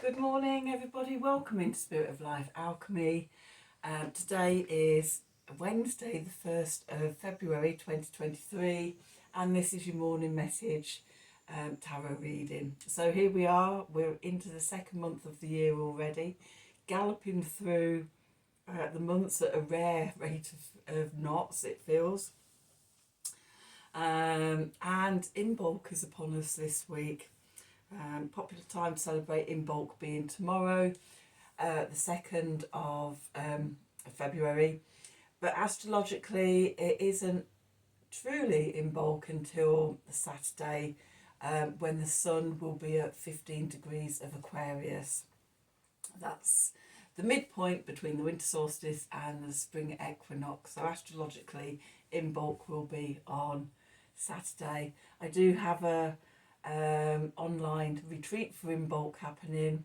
Good morning, everybody. Welcome into Spirit of Life Alchemy. Today is Wednesday, the 1st of February 2023, and this is your morning message tarot reading. So here we are, we're into the second month of the year already, galloping through the months at a rare rate of knots, it feels. And Imbolc is upon us this week. Popular time to celebrate Imbolc being tomorrow, the 2nd of February. But astrologically, it isn't truly Imbolc until the Saturday, when the sun will be at 15 degrees of Aquarius. That's the midpoint between the winter solstice and the spring equinox. So astrologically, Imbolc will be on Saturday. I do have a online retreat for Imbolc happening.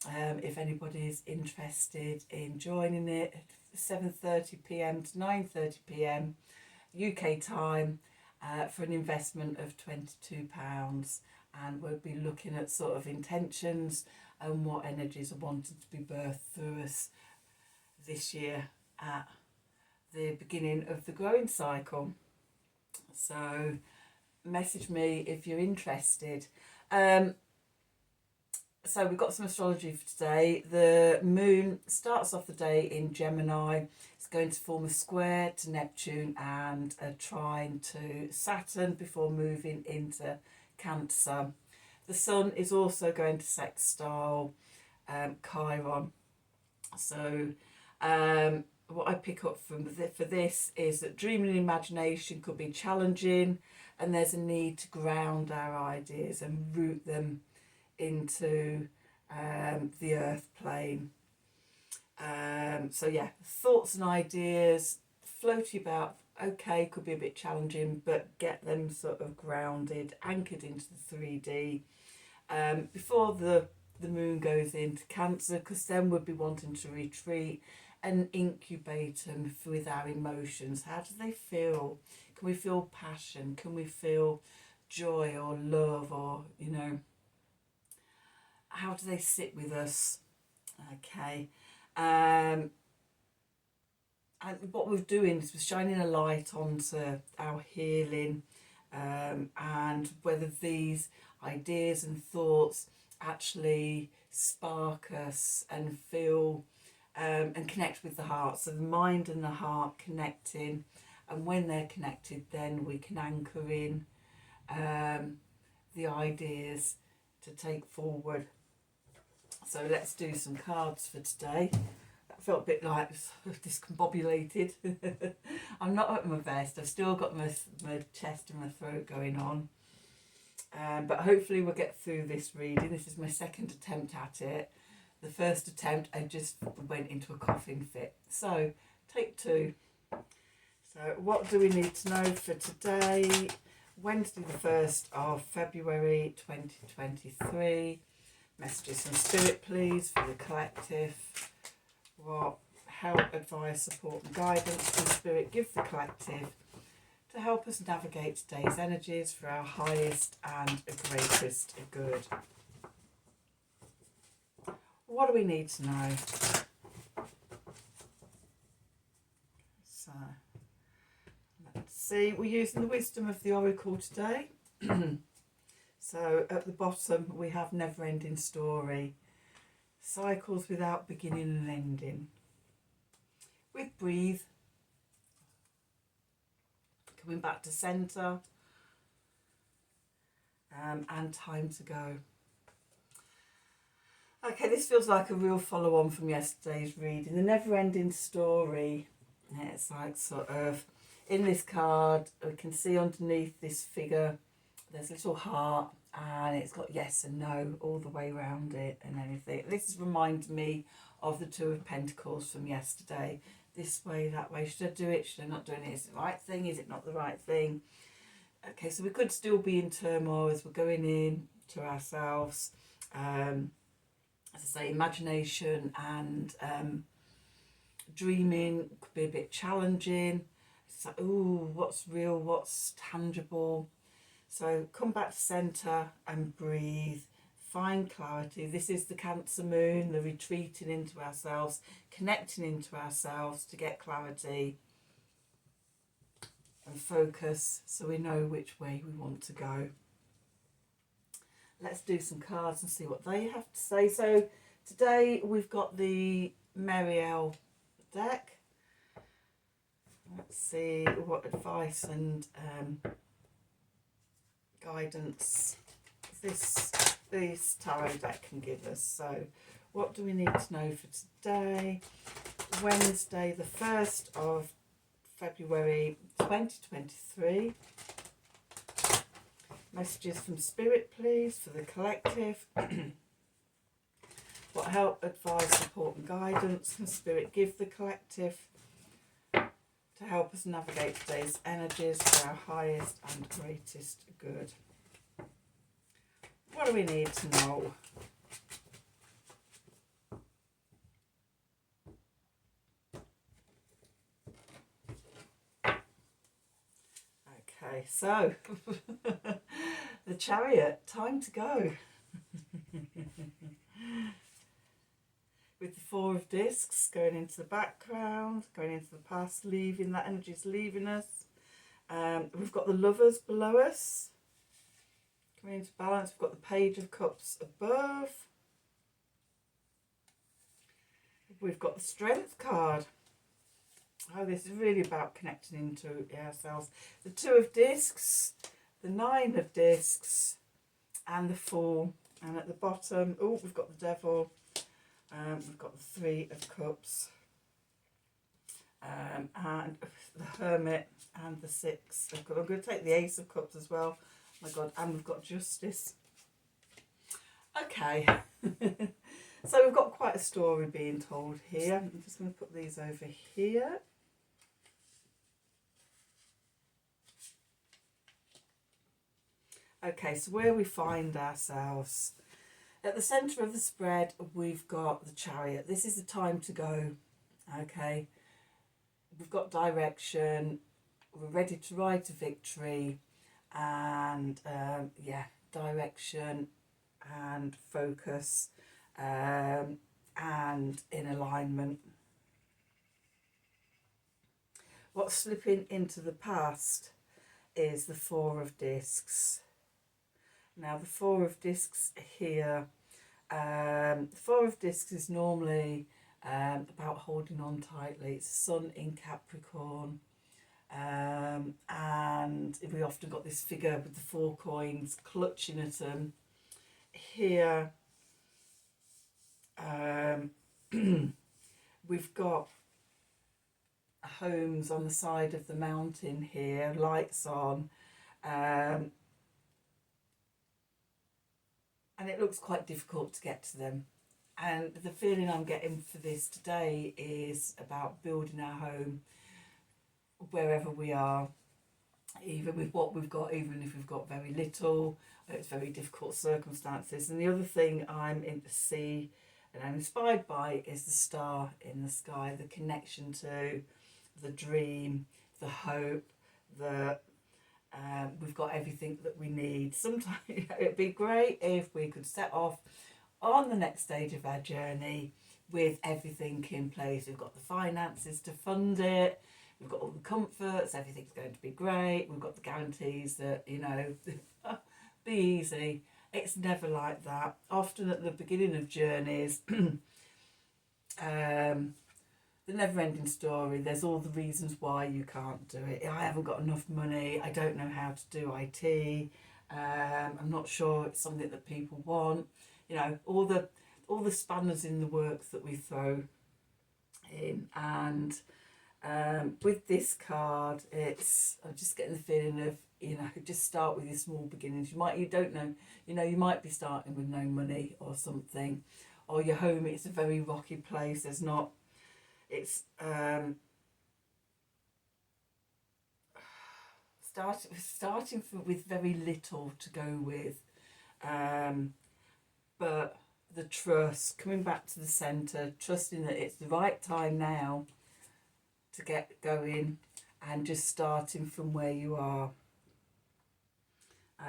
If anybody is interested in joining it, 7:30 p.m. to 9:30 p.m. UK time, for an investment of £22, and we'll be looking at sort of intentions and what energies are wanted to be birthed through us this year at the beginning of the growing cycle. So message me if you're interested. So we've got some astrology for today. The moon starts off the day in Gemini. It's going to form a square to Neptune and a trine to Saturn before moving into Cancer. The sun is also going to sextile Chiron. So what I pick up from for this is that dreaming and imagination could be challenging, and there's a need to ground our ideas and root them into the earth plane. So yeah, thoughts and ideas floaty about, okay, could be a bit challenging, but get them sort of grounded, anchored into the 3D before the moon goes into Cancer, because then we'll be wanting to retreat and incubate them with our emotions. How do they feel? Can we feel passion? Can we feel joy or love, or, you know, how do they sit with us? Okay. And what we're doing is we're shining a light onto our healing, and whether these ideas and thoughts actually spark us and feel and connect with the heart. So the mind and the heart connecting, and when they're connected, then we can anchor in the ideas to take forward. So let's do some cards for today. That felt a bit like discombobulated. I'm not at my best. I've still got my chest and my throat going on. But hopefully we'll get through this reading. This is my second attempt at it. The first attempt, I just went into a coughing fit. So, take two. So, what do we need to know for today? Wednesday the 1st of February 2023. Messages from Spirit, please, for the collective. What help, advice, support and guidance can Spirit give the collective to help us navigate today's energies for our highest and greatest good? What do we need to know? So, let's see. We're using the wisdom of the Oracle today. So at the bottom we have never-ending story, cycles without beginning and ending. With breathe, coming back to centre, and time to go. Okay, this feels like a real follow-on from yesterday's reading. The never-ending story. It's like sort of, in this card, we can see underneath this figure, there's a little heart, and it's got yes and no all the way around it and everything. This reminds me of the Two of Pentacles from yesterday. This way, that way. Should I do it? Should I not do it? Is it the right thing? Is it not the right thing? Okay, so we could still be in turmoil as we're going in to ourselves. As I say, imagination and dreaming could be a bit challenging. It's like, ooh, what's real? What's tangible? So come back to centre and breathe. find clarity. This is the Cancer moon, the retreating into ourselves, connecting into ourselves to get clarity and focus so we know which way we want to go. Let's do some cards and see what they have to say. So today we've got the Marielle deck. Let's see what advice and guidance this tarot deck can give us. So what do we need to know for today? Wednesday the 1st of February 2023. Messages from Spirit, please, for the collective. What help, advice, support and guidance can Spirit give the collective to help us navigate today's energies for our highest and greatest good? What do we need to know? Okay, so the Chariot, time to go. With the Four of Discs going into the background, going into the past, leaving, that energy's leaving us. We've got the Lovers below us, coming into balance. We've got the Page of Cups above. We've got the Strength card. Oh, this is really about connecting into ourselves. The Two of Discs, the Nine of Discs, and the Fool. And at the bottom, oh, we've got the Devil. We've got the Three of Cups, and the Hermit, and the Six of Cups. I'm going to take the Ace of Cups as well. Oh my God, and we've got Justice. Okay, so we've got quite a story being told here. I'm just going to put these over here. Okay, so where we find ourselves. At the centre of the spread, we've got the Chariot. This is the time to go, okay? We've got direction, we're ready to ride to victory, and yeah, direction and focus and in alignment. What's slipping into the past is the Four of Discs. Now the Four of Discs here, the Four of Discs is normally about holding on tightly. It's Sun in Capricorn, and we often got this figure with the 4 coins clutching at them. Here we've got homes on the side of the mountain here, lights on, and it looks quite difficult to get to them. And the feeling I'm getting for this today is about building our home wherever we are, even with what we've got, even if we've got very little. It's very difficult circumstances. And the other thing I'm in to see and I'm inspired by is the star in the sky, the connection to the dream, the hope, the we've got everything that we need. Sometimes it'd be great if we could set off on the next stage of our journey with everything in place. We've got the finances to fund it, we've got all the comforts, everything's going to be great, we've got the guarantees that, you know, be easy. It's never like that. Often at the beginning of journeys, the never-ending story, there's all the reasons why you can't do it. I haven't got enough money, I don't know how to do IT, I'm not sure it's something that people want. You know, all the spanners in the works that we throw in. And with this card, I'm just getting the feeling of, you know, just start with your small beginnings. You don't know, you know, you might be starting with no money or something, or your home, it's a very rocky place. There's not, it's starting with very little to go with, but the trust, coming back to the centre, trusting that it's the right time now to get going, and just starting from where you are.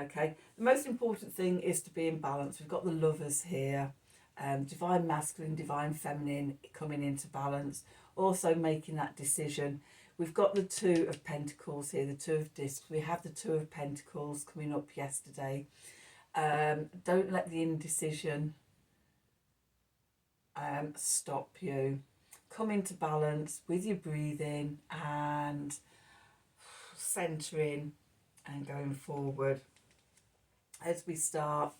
Okay, the most important thing is to be in balance. We've got the lovers here, divine masculine, divine feminine coming into balance, also making that decision. We've got the Two of Pentacles here, the Two of Discs. We have the Two of Pentacles coming up yesterday. Don't let the indecision stop you. Come into balance with your breathing and centering and going forward. As we start,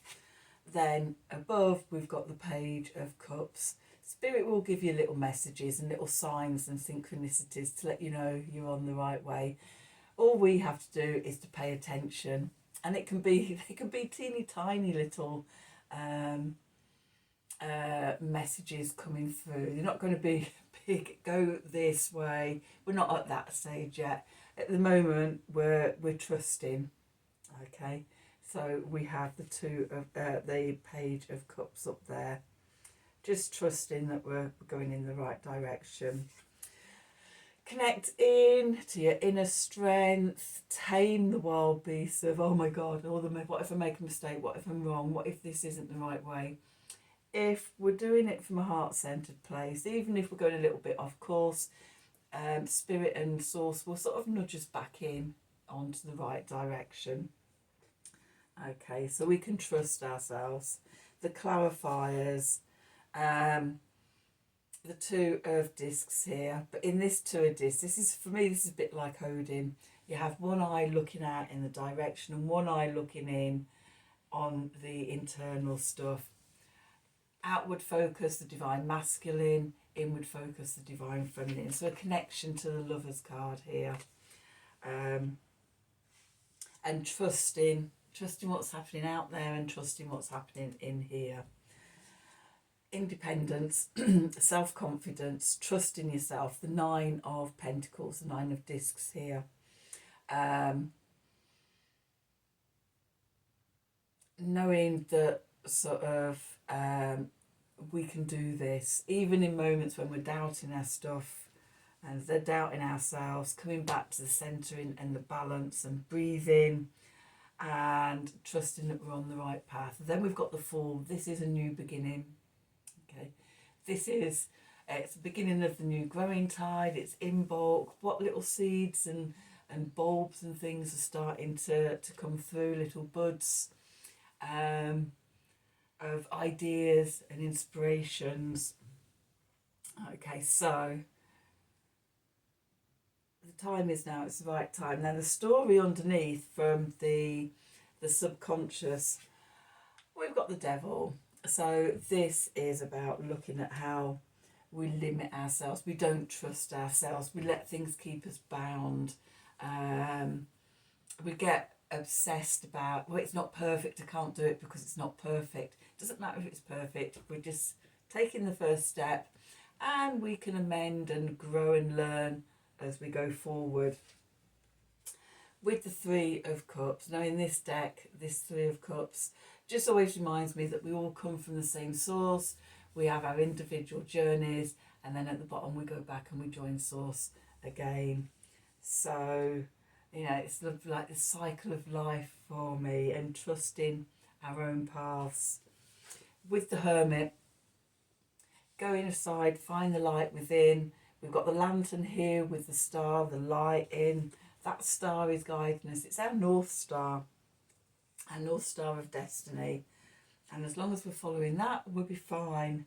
then above we've got the Page of Cups. Spirit will give you little messages and little signs and synchronicities to let you know you're on the right way. All we have to do is to pay attention, and it can be teeny tiny little messages coming through. They're not going to be big, go this way. We're not at that stage yet. At the moment we're trusting. Okay, so we have the the Page of Cups up there, just trusting that we're going in the right direction. Connect in to your inner strength, tame the wild beasts of, oh my God, what if I make a mistake, what if I'm wrong, what if this isn't the right way. If we're doing it from a heart-centered place, even if we're going a little bit off course, Spirit and Source will sort of nudge us back in onto the right direction. Okay, so we can trust ourselves. The clarifiers, the Two of Discs here, but in this Two of Discs, this is a bit like Odin. You have one eye looking out in the direction and one eye looking in on the internal stuff. Outward focus, the divine masculine, inward focus, the divine feminine. So a connection to the Lovers card here. And trusting what's happening out there and trusting what's happening in here. Independence, self-confidence, trust in yourself. The Nine of Pentacles, the Nine of Discs here. Knowing that sort of we can do this, even in moments when we're doubting our stuff and they're doubting ourselves, coming back to the centering and the balance and breathing and trusting that we're on the right path. Then we've got the Fool. This is a new beginning. Okay, this is it's the beginning of the new growing tide. It's in bulk. What little seeds and bulbs and things are starting to come through, little buds of ideas and inspirations. Okay, so the time is now, it's the right time. Now the story underneath from the subconscious, we've got the Devil. So this is about looking at how we limit ourselves. We don't trust ourselves. We let things keep us bound. We get obsessed about, well, it's not perfect, I can't do it because it's not perfect. It doesn't matter if it's perfect. We're just taking the first step and we can amend and grow and learn as we go forward. With the Three of Cups, now in this deck, this Three of Cups just always reminds me that we all come from the same source. We have our individual journeys, and then at the bottom we go back and we join source again. So, you know, it's like the cycle of life for me, and trusting our own paths. With the Hermit, going aside, find the light within. We've got the lantern here with the star, the light in. That star is guiding us. It's our North Star of destiny. And as long as we're following that, we'll be fine.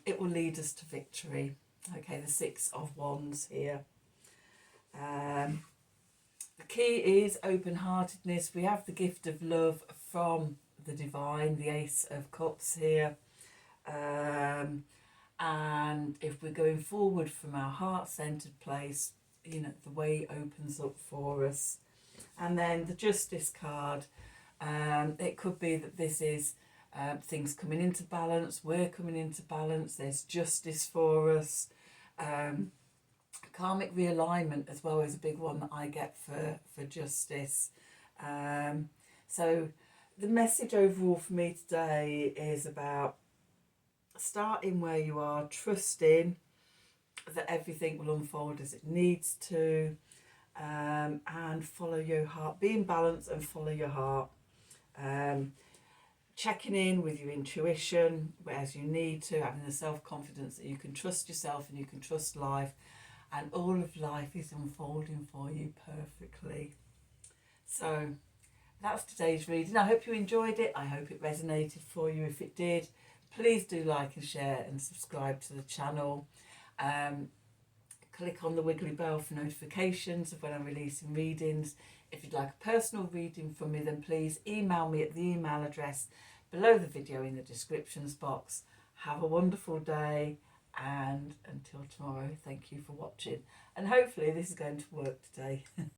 It will lead us to victory. Okay, the Six of Wands here. The key is open-heartedness. We have the gift of love from the divine, the Ace of Cups here. And if we're going forward from our heart-centered place, you know, the way opens up for us. And then the Justice card, it could be that this is things coming into balance, we're coming into balance, there's justice for us. Karmic realignment as well is a big one that I get for justice. So the message overall for me today is about starting where you are, trusting that everything will unfold as it needs to, and follow your heart. Be in balance and follow your heart. Checking in with your intuition as you need to, having the self-confidence that you can trust yourself and you can trust life, and all of life is unfolding for you perfectly. So that's today's reading. I hope you enjoyed it. I hope it resonated for you. If it did, please do like and share and subscribe to the channel. Click on the wiggly bell for notifications of when I'm releasing readings. If you'd like a personal reading from me, then please email me at the email address below the video in the descriptions box. Have a wonderful day, and until tomorrow, thank you for watching. And hopefully this is going to work today.